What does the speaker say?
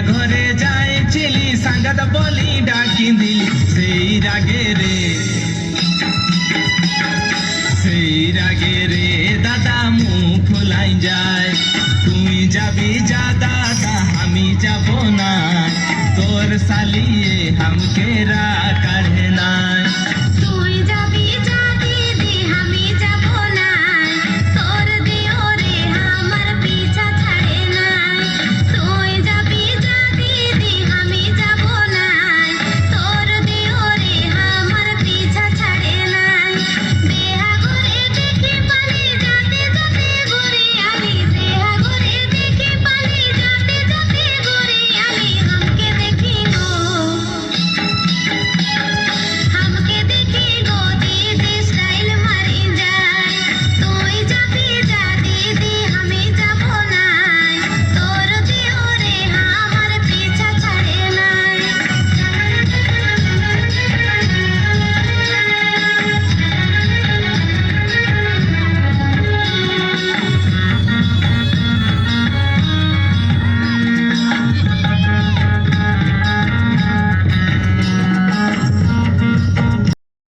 ঘরে যায় চিলি সাঙ্গাত বলি ডাকি দিলি সেই রাগে রে দাদা মুখ ফুলাই যায় তুই যাবি যা দাদা আমি যাব না তোর সালিয়ে হামকে রা কাঢ়ে না